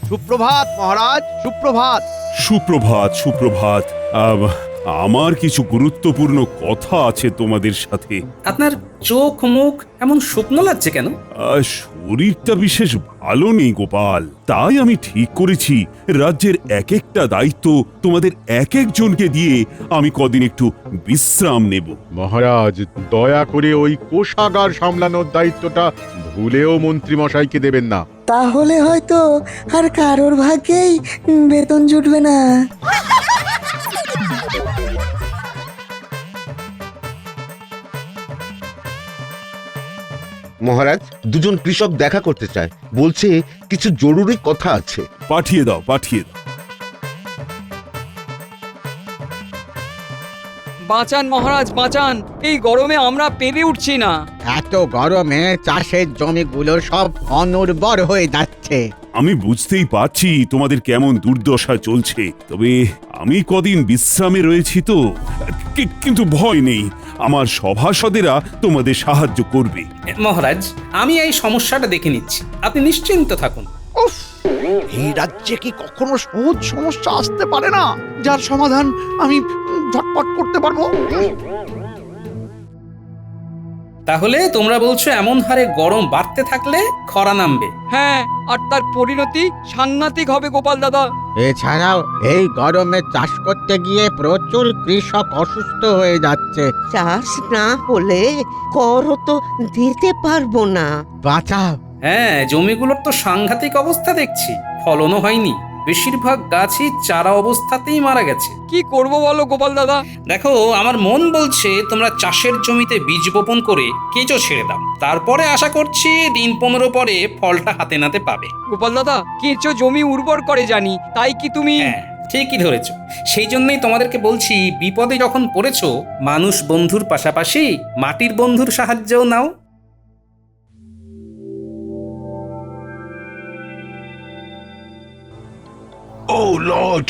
সুপ্রভাত মহারাজ, সুপ্রভাত। সুপ্রভাত সুপ্রভাত। আমার কিছু গুরুত্বপূর্ণ কথা আছে তোমাদের সাথে। আপনার চোখ মুখ এমন শুকনো লাগছে কেন? শরীরটা বিশেষ ভালো নেই গোপাল, তাই আমি ঠিক করেছি রাজ্যের এক একটা দায়িত্ব তোমাদের এক একজনকে দিয়ে আমি কদিন একটু বিশ্রাম নেব। মহারাজ, দয়া করে ওই কোষাগার সামলানোর দায়িত্বটা ভুলেও মন্ত্রী মশাইকে দেবেন না। তাহলে হয়তো আর কারোর ভাগ্যেই বেতন জুটবে না। মহারাজ, দুজন কৃষক দেখা করতে চায়, বলছে কিছু জরুরি কথা আছে। পাঠিয়ে দাও, পাঠিয়ে দাও। বাঁচান মহারাজ, বাঁচান, এই গরমে আমরা পেরে উঠছি না। এত গরমে চাষের জমিগুলো সব অনুর্বর হয়ে যাচ্ছে। আমি বুঝতেই পারছি তোমাদের কেমন দুর্দশা চলছে, তবে আমি কদিন বিশ্রামে রয়েছি তো, কিন্তু ভয় নেই, আমার সভাসদেরা তোমাদের সাহায্য করবে। মহারাজ, আমি এই সমস্যাটা দেখে নিচ্ছি, আপনি নিশ্চিন্ত থাকুন। উফ, এই রাজ্যে কি কখনো সহজ সমস্যা আসতে পারে না যার সমাধান আমি ঝটপট করতে পারবো? তাহলে তোমরা বলছো এমন হারে গরম বাড়তে থাকলে খরা নামবে? হ্যাঁ, আর তার পরিণতি সাংঘাতিক হবে গোপাল দাদা। এছাড়াও এই গরমে চাষ করতে গিয়ে প্রচুর কৃষক অসুস্থ হয়ে যাচ্ছে। চাষ না হলে করও তো দিতে পারবো না। বাঁচাও। হ্যাঁ, জমিগুলোর তো সাংঘাতিক অবস্থা দেখছি, ফলনও হয়নি, বেশিরভাগ গাছই চারা অবস্থাতেই মারা গেছে। কি করব বলো গোপাল দাদা? দেখো, আমার মন বলছে তোমরা চাষের জমিতে বীজ বপন করে কেঁচো ছেড়ে দাও, তারপরে আশা করছি দিন 15 পরে ফলটা হাতে নাতে পাবে। গোপাল দাদা, কেঁচো জমি উর্বর করে জানি, তাই কি তুমি? হ্যাঁ, ঠিকই ধরেছ। সেই জন্যই তোমাদেরকে বলছি, বিপদে যখন পড়েছো, মানুষ বন্ধুর পাশাপাশি মাটির বন্ধুর সাহায্যও নাও। ও লর্ড,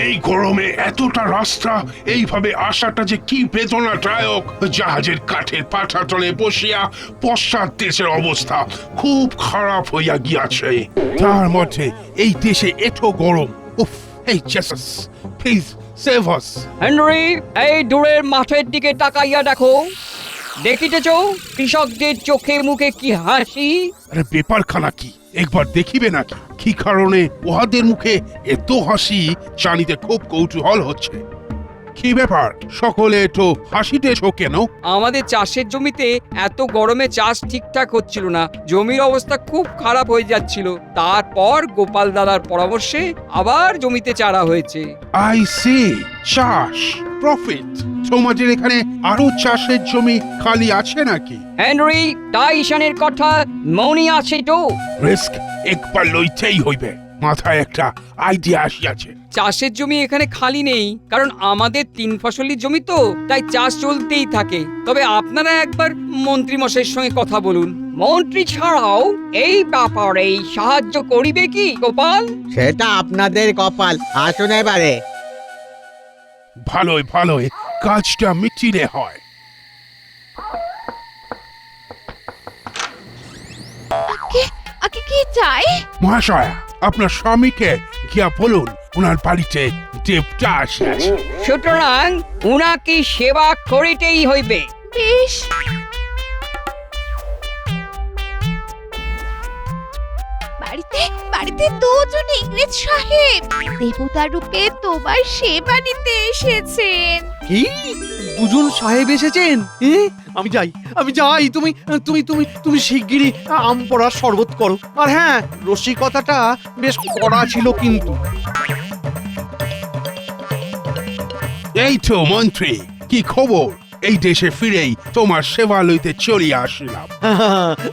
এই গরমে এতটা রাস্তা এইভাবে আসাটা যে কি বেদনাদায়ক। জাহাজের কাঠের পাঠা তলে বসিয়া পশ্চাৎ দেশের অবস্থা খুব খারাপ হইয়া গিয়াছে, তার মধ্যে এই দেশে এত গরম। উফ, এই Jesus, please save us. Henry, এই দূরের মাঠের দিকে তাকাইয়া দেখো, দেখিতেছ কৃষকদের চোখে মুখে কি হাসি? আরে ব্যাপারখানা কি, একবার দেখিবে নাকি? কি কারণে উহাদের মুখে এত হাসি জানিতে খুব কৌতূহল হচ্ছে। কি ব্যাপার, সকলে তো হাসিতেছ কেন? আমাদের চাষের জমিতে এত গরমে চাষ ঠিকঠাক হচ্ছিল না, জমির অবস্থা খুব খারাপ হয়ে যাচ্ছিল। তারপর গোপাল দাদার পরামর্শে আবার জমিতে চারা হয়েছে। আই সি, চাষ, প্রফিট। তোমাদের এখানে আরো চাষের জমি খালি আছে নাকি? হেনরি, টাইসনের কথা মনে আছে তো? রিস্ক একবার লইতেই হইবে, মাথায় একটা আইডিয়া আসিয়াছে। চাষের জমি এখানে খালি নেই, কারণ আমাদের 3 ফসলি জমি তো, তাই চাষ চলতেই থাকে। তবে আপনারা একবার মন্ত্রী মশাইয়ের সঙ্গে কথা বলুন। মন্ত্রী ছাড়াও এই ব্যাপারে সাহায্য করিবে কি গোপাল? সেটা আপনাদের কপাল। আসুন এবারে। ভালোই ভালোই, কাজটা মিটিলে হয়। আগে কি চাই? মহাশয়া, আপনার স্বামীকে গিয়া বলুন ওনার বাড়িতে দেবতা আসিয়াছে। সুতরাং উনাকে সেবা করিতেই হইবে। বেশ। বাড়িতে বাড়িতে দুজন ইংরেজ সাহেব দেবতা রূপে তোমার সেবা নিতে এসেছেন। কি, দুজন সাহেব এসেছেন? আমি যাই, তুমি তুমি তুমি তুমি শিগগিরই আম পড়ার শরবত করো। আর হ্যাঁ, রসিকতাটা বেশ কড়া ছিল কিন্তু। এই তো মন্ত্রী, কি খবর? এই দেশে ফিরেই তোমার সেবা লইতে চলিয়া আসলাম।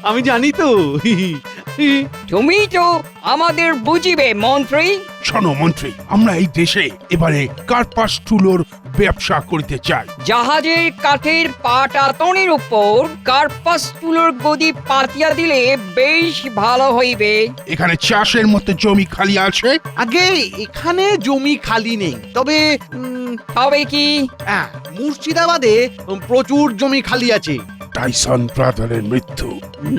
আমি জানি তো। তুমি তো আমাদের বুঝিবে মন্ত্রী। শোনো মন্ত্রী, আমরা এই দেশে এবারে কার্পাস তুলোর ব্যবসা করিতে চাই। জাহাজের কাঠের পাটাতনের উপর কার্পাস তুলোর গদি পাতিয়া দিলে বেশ ভালো হইবে। এখানে চাষের মতো জমি খালি আছে? আগে এখানে জমি খালি নেই, তবে তবে কি? মুর্শিদাবাদে প্রচুর জমি খালি আছে। টাইসন ব্রাদারের মৃত্যু।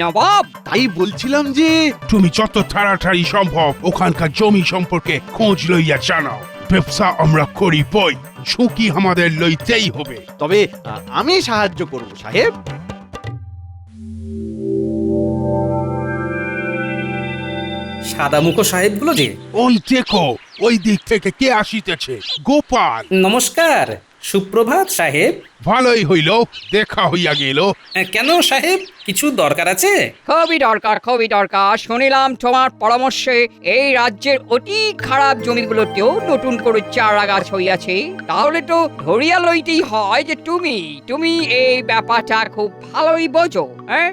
নবাব, তাই বলছিলাম যে তুমি যত তাড়াতাড়ি সম্ভব ওখানকার জমি সম্পর্কে খোঁজ লইয়া জানাও। ব্যবসা আমরা করি বই, ঝুঁকি আমাদের লইতেই হবে। তবে আমি সাহায্য করব সাহেব। সাদামুখো সাহেবগুলো যে। ওই দেখো, ওই দিক থেকে কে আসিতেছে। গোপাল, নমস্কার। সুপ্রভাত সাহেব। ভালোই হইল, দেখা হইয়া গেল। কেন সাহেব, কিছু দরকার আছে? খুবই দরকার, খুবই দরকার। শুনিলাম তোমার পরামর্শে এই রাজ্যের অতি খারাপ জমিগুলোতেও নতুন করে চারা গাছ হইয়াছে। তাহলে তো ধরিয়া লইতেই হয় যে তুমি এই ব্যাপারটা খুব ভালোই বোঝো। হ্যাঁ,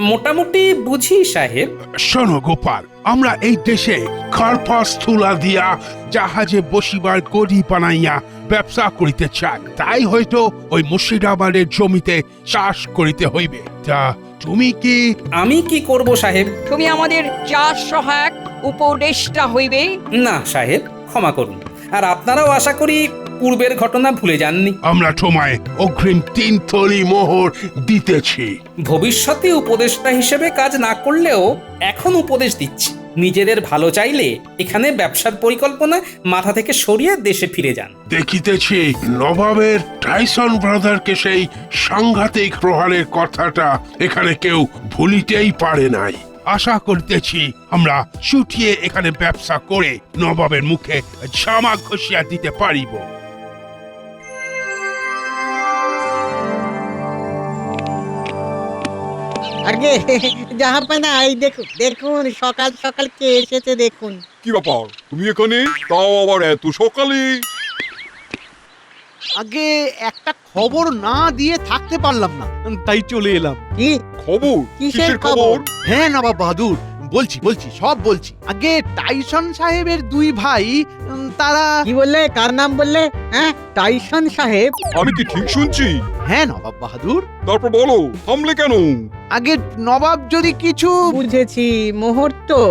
মোটামুটি বুঝি সাহেব। শোনো গোপাল, আমরা এই দেশে কার্পাস তুলা দিয়া জাহাজে বসিবার গড়ি বানাইয়া ব্যবসা করিতে চাই। তাই হয়তো ওই মুর্শিদাবাদের জমিতে চাষ করিতে হইবে। তা তুমি কি? আমি কি করব সাহেব? তুমি আমাদের চাষ সহায়ক উপদেষ্টা হইবে। না সাহেব, ক্ষমা করুন। আর আপনারাও আশা করি পূর্বের ঘটনা ভুলে যাননি। আমরা তোমায় অগ্রিম 3 থলি মোহর দিতেছি। ভবিষ্যতে উপদেষ্টা হিসেবে কাজ না করলেও এখন উপদেশ দিচ্ছি, নিজেদের ভালো চাইলে এখানে ব্যবসার পরিকল্পনা মাথা থেকে সরিয়ে দেশে ফিরে যান। দেখিতেছি নবাবের টাইসন ব্রাদারকে সেই সাংঘাতিক প্রহারের কথাটা এখানে কেউ ভুলিতেই পারে নাই। আশা করিতেছি আমরা ছুটিয়ে এখানে ব্যবসা করে নবাবের মুখে জামা ঘষিয়া দিতে পারিব। আগে জাহাপানা, এই দেখুন দেখুন, সকাল সকাল কে এসেছে দেখুন। কি ব্যাপার, তুমি এখানে, তাও আবার এত সকালে? আগে একটা খবর না দিয়ে থাকতে পারলাম না, তাই চলে এলাম। কি খবর? কিসের খবর? হ্যাঁ নবাব বাহাদুর, বলছি সব বলছি। আগে টাইসন সাহেবের 2 ভাই, তারা। কি বললে? কার নাম বললে? হ্যাঁ, টাইসন সাহেব? আমি কি ঠিক শুনছি? হ্যাঁ নবাব বাহাদুর। তারপর বলো, থামলে কেন? আগে নবাব যদি কিছু। বুঝেছি, মোহর তো।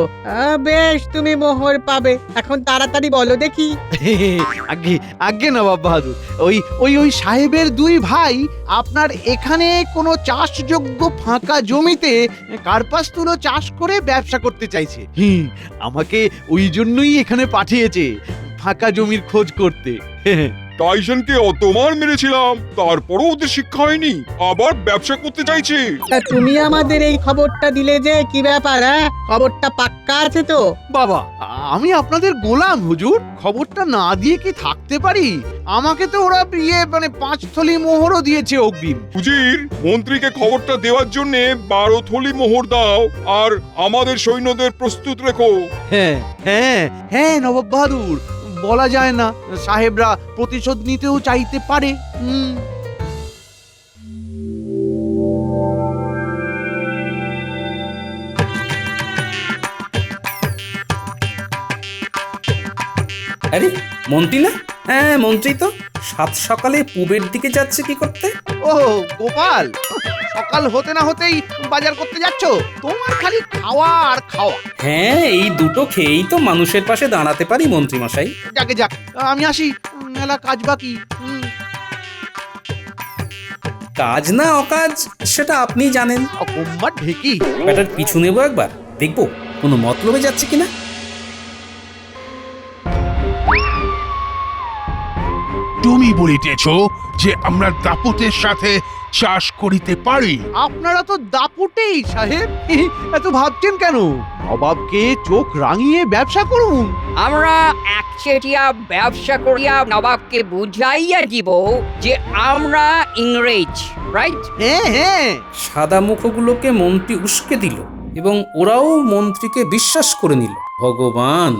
বেশ, তুমি মোহর পাবে। এখন তাড়াতাড়ি বলো দেখি। আগে নবাব বাহাদুর, ওই সাহেবের 2 ভাই আপনার এখানে কোনো চাষযোগ্য ফাঁকা জমিতে কার্পাস তুলো চাষ করে ব্যবসা করতে চাইছে। আমাকে ওই জন্যই এখানে পাঠিয়েছে, ফাঁকা জমির খোঁজ করতে। টাইসনকে অতবার মেরেছিলাম, তারপরও ওদের শিক্ষা হয়নি, আবার ব্যবসা করতে চাইছে। তা তুমি আমাদের এই খবরটা দিলে যে, কি ব্যাপার? খবরটা পাক্কা আছে তো? বাবা, আমি আপনাদের গোলাম হুজুর, খবরটা না দিয়ে কি থাকতে পারি? আমাকে তো ওরা 5 থলি মোহরও দিয়েছে অগ্রিম। উজির, মন্ত্রীকে খবরটা দেওয়ার জন্য 12 থলি মোহর দাও, আর আমাদের সৈন্যদের প্রস্তুত রেখো। হ্যাঁ নবাব বাহাদুর, বলা যায় না, সাহেবরা প্রতিশোধ নিতেও চাইতে পারে। আরে মন্ত্রী না? হ্যাঁ মন্ত্রী তো। সাত সকালে পূবের দিকে যাচ্ছে কি করতে? ও গোপাল, সকাল হতে না হতেই বাজার করতে যাচ্ছ? তোমার খালি খাওয়া আর খাওয়া। হ্যাঁ, এই দুটো খেয়েই তো মানুষের পাশে দাঁড়াতে পারি মন্ত্রী মশাই। যাক, আমি আসি, মেলা কাজ বাকি। কাজ না অকাজ সেটা আপনি জানেন। অকম্মার ঢেকি। ব্যাটার পিছু নেবো একবার, দেখবো কোনো মতলবে যাচ্ছে কিনা। তুমি বলিতেছ যে আমরা দাপটের সাথে চাষ করিতে পারি? আপনারা তো দাপুটেই সাহেব, এত ভাবছেন কেন? নবাবকে চোখ রাঙিয়ে ব্যবসা করুন। আমরা একচেটিয়া ব্যবসা করিয়া নবাবকে বুঝাইয়া দিব যে আমরা ইংরেজ, রাইট? হ্যাঁ। সাদা মুখগুলোকে মন্ত্রী উস্কে দিল এবং ওরাও মন্ত্রীকে বিশ্বাস করে নিল। ভগবান!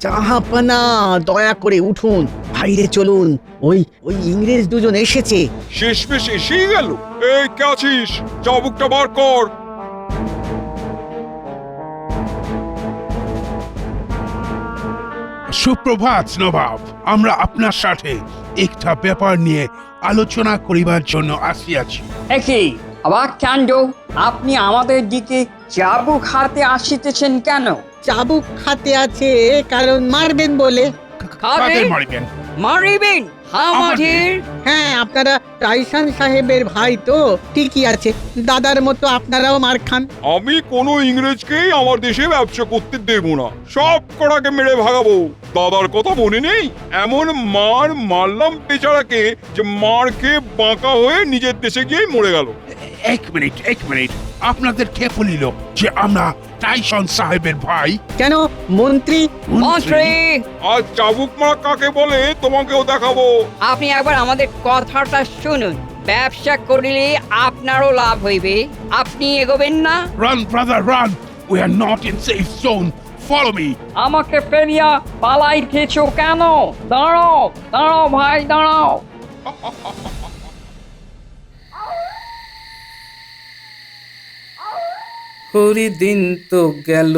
জাহাপানা, দয়া করে উঠুন, বাইরে চলুন। ওই ইংরেজ দুজন এসেছে। শেষমেশ এসেই গেল। এই কে আছিস, চাবুকটা বার কর। সুপ্রভাত নবাব, আমরা আপনার সাথে একটা ব্যাপার নিয়ে আলোচনা করিবার জন্য আসিয়াছি। একই অবাক কাণ্ড, আপনি আমাদের দিকে চাবুক হাতে আসিতেছেন কেন? চাবুক হাতে আছে, কারণ মারবেন বলে। কাদের মারবেন? মারিবেন আমাদের। হ্যাঁ, আপনারা টাইসান সাহেবের ভাই তো ঠিকই আছে, দাদার মতো আপনারাও মার খান। আমি কোনো ইংরেজকেই আমার দেশে ব্যবসা করতে দেব না, সব কটাকে মেরে ভাগাবো। দাদার কথা মনে নেই? এমন মার মারলাম বেচারাকে যে মার খেয়ে বাঁকা হয়ে নিজের দেশে গিয়ে মরে গেল। এক মিনিট, আপনাদের কে বলিল যে আমরা টাইসন সাহেবের ভাই? কেন মন্ত্রী? মন্ত্রী, আর চাবুক মারা কাকে বলে তোমাকেও দেখাবো। আপনি একবার আমাদের কথাটা শুনুন। ব্যবসা করলে আপনারও লাভ হইবে, আপনি এগোবেন না? Run brother run, we are not in safe zone, follow me. আমাকে ফেরিয়া পালাই খেয়েছো কেন? দাঁড়াও দাঁড়াও ভাই, দাঁড়াও। হরি দিন তো গেল,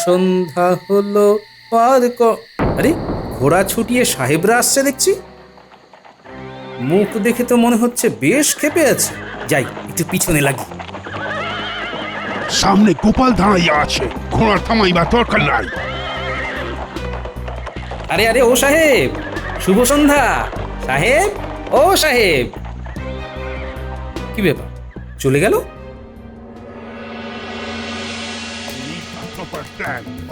সন্ধ্যা হলো, আরে ঘোড়া ছুটিয়ে সাহেবরা আসছে দেখছি। মুখ দেখে তো মনে হচ্ছে বেশ ক্ষেপে আছে। যাই একটু পিছনে লাগি। সামনে গোপাল দাঁড়াইয়া আছে, ঘোড়ার থামাইবার দরকার নাই। আরে আরে ও সাহেব, শুভ সন্ধ্যা। সাহেব, ও সাহেব, কি ব্যাপার, চলে গেল?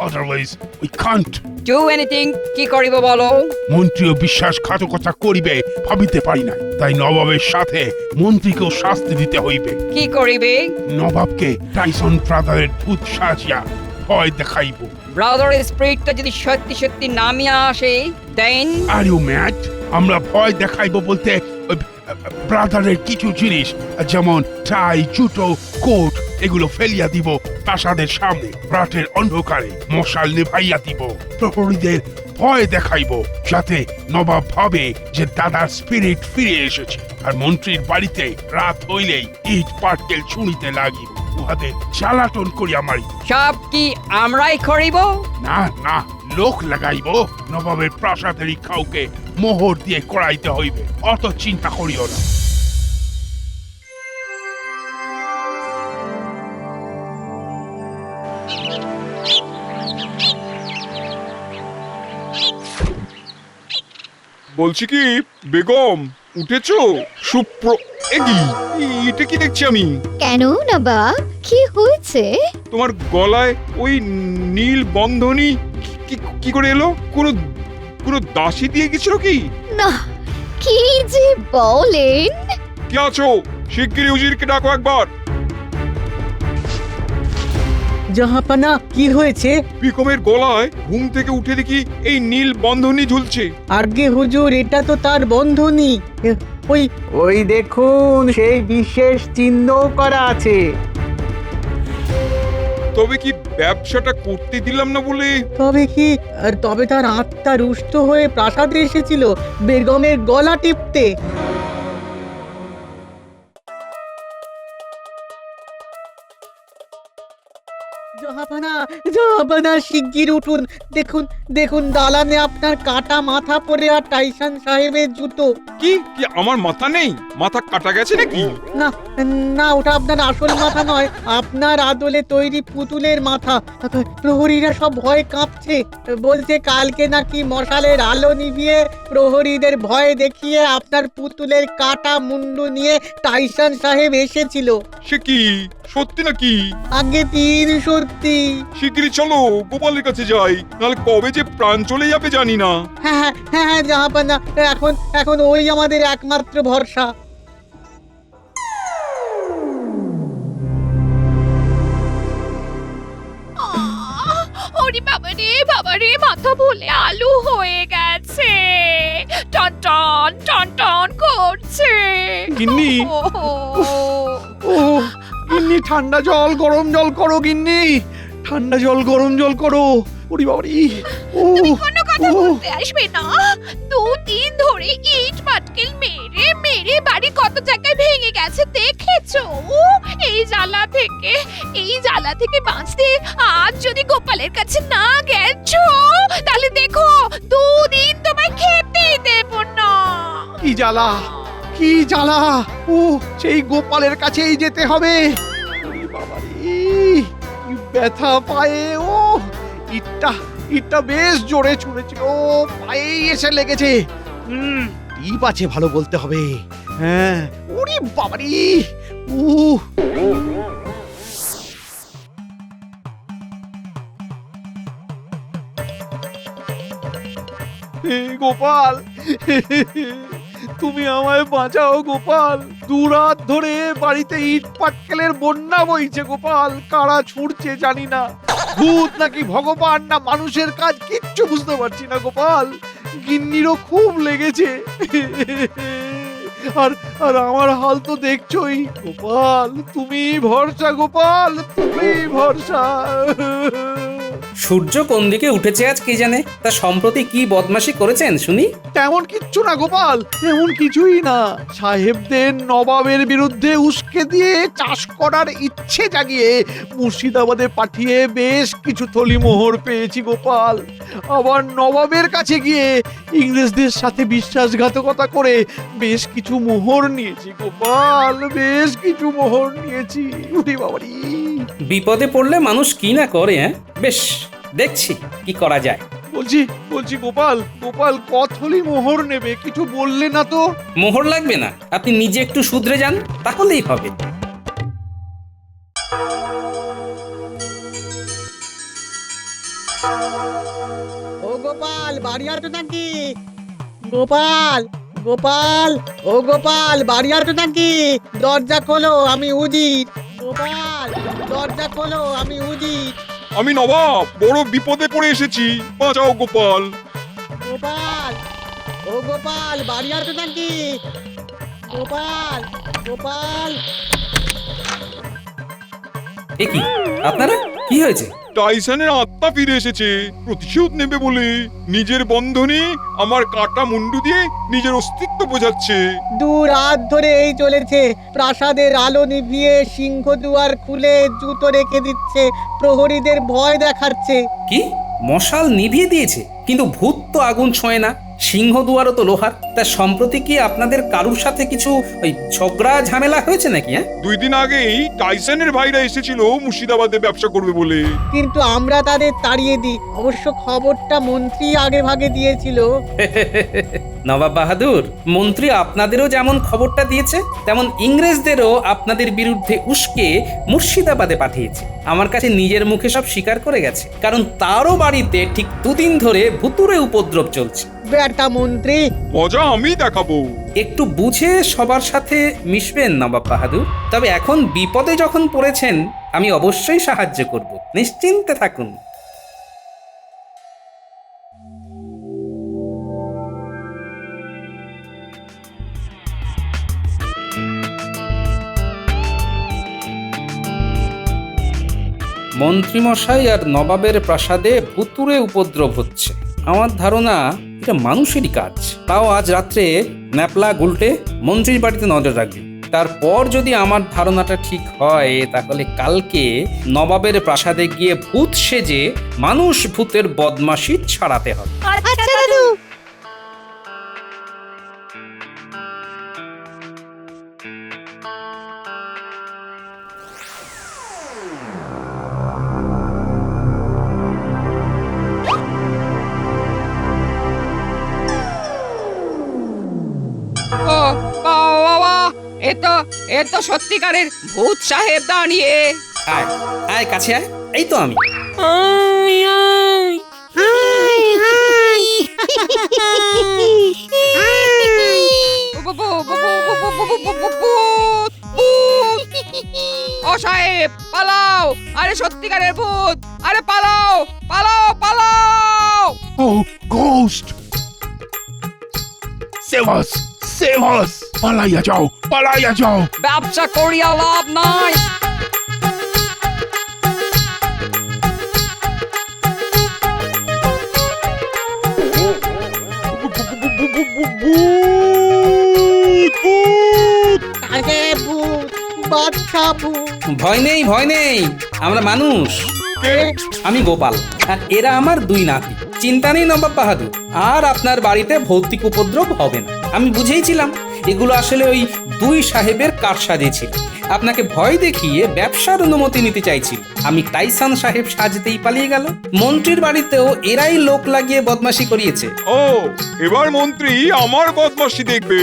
Otherwise, we can't. Do anything. কি করিব বলো? মন্ত্রীও বিশ্বাসঘাতকতা করিবে ভাবিতে পারি না, তাই নবাবের সাথে মন্ত্রীকেও শাস্তি দিতে হইবে। কি করিবে? নবাবকে টাইসন ব্রাদারের ভূত সাজিয়া ভয় দেখাইব। ব্রাদারের স্পিরিটটা যদি সত্যি সত্যি নামিয়ে আসে, দেন? Are you mad? আমরা ভয় দেখাইব বলতে ব্রাদারের কিছু জিনিস যেমন টাই, জুতো, কোট এগুলো ফেলিয়া দিব প্রাসাদের সামনে। রাতের অন্ধকারে মশাল নেভাইয়া দিব, প্রহরীদের ভয় দেখাইব যাতে নবাব ভাবে যে দাদার স্পিরিট ফিরে এসেছে। আর মন্ত্রীর বাড়িতে রাত হইলেই ইট পাটকেল ছুঁড়িতে লাগিব, উহাদের জ্বালাতন করিয়া মারি। সব কি আমরাই করিব? না না, লোক লাগাইব। নবাবের প্রাসাদেরই কাউকে মোহর দিয়ে করাইতে হইবে, অত চিন্তা করিও না। বলছি কি বেগম, উঠেছো? এটা কি দেখছি আমি? কেন না বা, কি হয়েছে? তোমার গলায় ওই নীল বন্ধনী কি করে এলো? কোনো দাসী দিয়ে গেছিল কি? না, কি যে বলেন? কে আছো? শিগগিরই উজিরকে ডাকো একবার। জাহাপানা, কি হয়েছে? বেগমের গলায় ঘুম থেকে উঠে দেখি এই নীল বন্ধনী ঝুলছে। আগে হুজুর, এটা তো তার বন্ধনী। ওই ওই দেখুন, সেই বিশেষ চিহ্ন করা আছে। তবে কি ব্যবসাটা করতে দিলাম না বলে? তবে তার আত্মা রুষ্ট হয়ে প্রাসাদে এসেছিল বেগমের গলা টিপতে। জাহাপানা, শিগগির উঠুন। দেখুন দালানে আপনার কাটা মাথা পড়ে আর টাইসান সাহেবের জুতো। কি আমার মাথা নেই? মাথা কাটা গেছে নাকি? না না, ওটা আপনার আসল মাথা নয়, আপনার আদলে তৈরি পুতুলের মাথা। প্রহরীরা সব ভয় কাঁপছে, বলছে কালকে নাকি মশালের আলো নিভিয়ে প্রহরীদের ভয় দেখিয়ে আপনার পুতুলের কাটা মুন্ডু নিয়ে টাইসান সাহেব এসেছিল। সে কি সত্যি নাকি? আগে 3 সত্যি। শিগগিরই চলো গোপালের কাছে যাই, নাহলে কবে যে প্রাণ চলে যাবে জানি না। হ্যাঁ জাহাপানা, এখন ওই আমাদের একমাত্র ভরসা। ওরে বাবা রে, মাথা ভুলে আলু হয়ে গেছে, টন টন টন টন করছে। গিন্নি, গিন্নি ঠান্ডা জল গরম জল করো, গিন্নি ঠান্ডা জল গরম জল করো। ওরে বাবারি, তুমি কোনো কথা বলতে আসবে না? 2 দিন ধরে ইট পাটকেল মেরে বাড়ি কত জায়গায় ভেঙে গেছে দেখেছো? এই জ্বালা থেকে বাঁচতে আজ যদি গোপালের কাছে না গেছো, তাহলে দেখো 2 দিন তোমায় খেতেই দেব না। কি জ্বালা! সেই গোপালের কাছেই যেতে হবে। ওরে বাবারি, কি ব্যথা পায়ে! ইটটা বেশ জোরে ছুঁড়েছিল, পায়েই এসে লেগেছে। টিপ আছে ভালো বলতে হবে। হ্যাঁ, ওরে বাবারি, গোপাল, তুমি আমায় বাঁচাও গোপাল। দুরাত ধরে বাড়িতে ইট পাটকেলের বন্যা বইছে গোপাল। কারা ছুটছে জানি না, ভূত নাকি ভগবান না মানুষের কাজ কিচ্ছু বুঝতে পারছি না গোপাল। গিন্নিরও খুব লেগেছে, আর আমার হাল তো দেখছোই গোপাল। তুমি ভরসা গোপাল, তুমি ভরসা। সূর্য কোন দিকে উঠেছে আজ কে জানে, তা সম্প্রতি কি বদমাশি করেছেন শুনি? তেমন কিচ্ছু না গোপাল, তেমন কিছুই না। সাহেবদের নবাবের বিরুদ্ধে উস্কে দিয়ে চাষ করার ইচ্ছে জাগিয়ে মুর্শিদাবাদে পাঠিয়ে বেশ কিছু থলি মোহর পেয়েছি গোপাল। আবার নবাবের কাছে গিয়ে ইংরেজদের সাথে বিশ্বাসঘাতকতা করে বেশ কিছু মোহর নিয়েছি গোপাল, বেশ কিছু মোহর নিয়েছি। উঠি বাবারি, বিপদে পড়লে মানুষ কি না করে। হ্যাঁ, বেশ দেখছি কি করা যায়। বলছি গোপাল কতলি মোহর নেবে কিছু বললে না তো? মোহর লাগবে না, আপনি নিজে একটু শুধরে যান তাহলেই হবে। ও গোপাল, বাড়ি আসবে নাকি? গোপাল, গোপাল, ও গোপাল, বাড়ি আসবে নাকি? দরজা খোলো, আমি উজির। গোপাল, দরজা খোলো, আমি উজির। আমি নবাব বড় বিপদে পড়ে এসেছি, বাঁচাও গোপাল। গোপাল, ও গোপাল, বাড়ি আসবে নাকি? গোপাল, গোপাল। এ কি আপনারা, কি হয়েছে? টাইসনের আত্মা ফিরে এসেছে, প্রতিশোধ নেবে বলে নিজের বন্ধনে আমার কাটা মুন্ডু দিয়ে নিজের অস্তিত্ব বোঝাচ্ছে। রাত ধরে এই চলেছে, প্রাসাদের আলো নিভিয়ে সিংহদুয়ার খুলে জুতো রেখে দিচ্ছে, প্রহরীদের ভয় দেখাচ্ছে। কি মশাল নিভিয়ে দিয়েছে, কিন্তু ভূত তো আগুন ছোঁয় না, সিংহদুয়ারও তো লোহার। তা সম্প্রতি কি আপনাদের কারুর সাথে কিছু ওই ঝগড়া ঝামেলা হয়েছে নাকি? হ্যাঁ, 2 দিন আগেই টাইসনের ভাইরা এসেছিল মুর্শিদাবাদে ব্যবসা করবে বলে। কিন্তু আমরা তাদের তাড়িয়ে দিই। অবশ্য খবরটা মন্ত্রী আগে ভাগে দিয়েছিল। নবাব বাহাদুর, মন্ত্রী আপনাদেরও যেমন খবরটা দিয়েছে, তেমন ইংরেজদেরও আপনাদের বিরুদ্ধে উস্কে মুর্শিদাবাদে পাঠিয়েছে। আমার কাছে নিজের মুখে সব স্বীকার করে গেছে, কারণ তারও বাড়িতে ঠিক 2 দিন ধরে ভুতুড়ে উপদ্রব চলছে। বেটা মন্ত্রী, মজা আমি দেখাবো। একটু বুঝে সবার সাথে মিশবেন নবাব বাহাদুর। তবে এখন বিপদে যখন পড়েছেন, আমি অবশ্যই সাহায্য করব, নিশ্চিন্তে থাকুন। মন্ত্রীমশাই আর নবাবের প্রাসাদে ভুতুড়ে উপদ্রব হচ্ছে। আমার ধারণা এটা মানুষেরই কাজ। তাও আজ রাত্রে ন্যাপলা গুলটে মন্ত্রীর বাড়িতে নজর রাখবে। তারপর যদি আমার ধারণাটা ঠিক হয়, তাহলে কালকে নবাবের প্রাসাদে গিয়ে ভূত সেজে মানুষ ভূতের বদমাশি ছাড়াতে হবে। আচ্ছা দাদু। ও বাবা, এ তো সত্যিকারের ভূত সাহেব দাঁড়িয়ে। আয় আয় কাছে আয়, এই তো আমি। ও সাহেব পালাও, আরে সত্যিকারের ভূত, আরে পালাও পালাও পালাও। Oh, ghost! Save us! Save us! পালাইয়া যাও, পালাইয়া যাও। ব্যবসা করিয়া লাভ নাই। আরে ভূত, বাচ্চা ভূত। ভয় নেই ভয় নেই, আমরা মানুষ। আমি গোপাল, আর এরা আমার 2 নাতি। চিন্তা নেই নবাব বাহাদুর, আর আপনার বাড়িতে ভৌতিক উপদ্রব হবে না। আমি বুঝেইছিলাম এগুলো আসলে ওই 2 সাহেবের কারসাজি ছিল। আপনাকে ভয় দেখিয়ে ব্যবসার অনুমতি নিতে চাইছিল। আমি টাইসান সাহেব সাজতেই পালিয়ে গেল। মন্ত্রীর বাড়িতেও এরাই লোক লাগিয়ে বদমাশি করিয়েছে। ও এবার মন্ত্রী আমার বদমাশি দেখবে।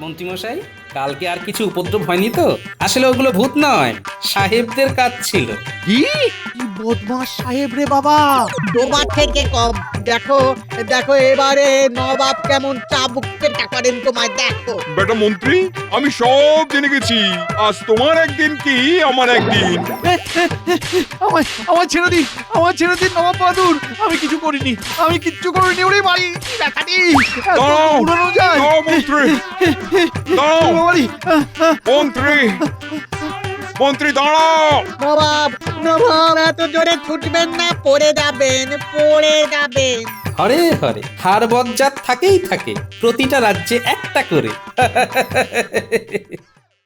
মন্ত্রীমশাই, কালকে আর কিছু উপদ্রব হয়নি তো? আসলে ওগুলো ভূত নয়, সাহেবদের কাজ ছিল। কি কি বদমাস সাহেব রে বাবা! তোমার থেকে কম। দেখো দেখো এবারে নবাব কেমন চাবুক পেটা করেন তোমায়, দেখো। বেটা মন্ত্রী, আমি সব জেনে গেছি। আজ তোমার একদিন কি আমার একদিন। আমার ছেড়ে দিন, আমার ছেড়ে দিন নবাব বাহাদুর। আমি কিছু করিনি, আমি কিচ্ছু করিনি। ওরে বাড়ি ব্যাটারি দাঁড়াও, উড়ানো যায়। দাঁড়াও মন্ত্রী, দাঁড়াও মন্ত্রী, মন্ত্রী দাঁড়াও। নবাব নবাব এত জোরে ছুটবেন না, পড়ে যাবেন, পড়ে যাবেন। হরে হরে, হার বজ্জাত থাকেই থাকে, প্রতিটা রাজ্যে একটা করে।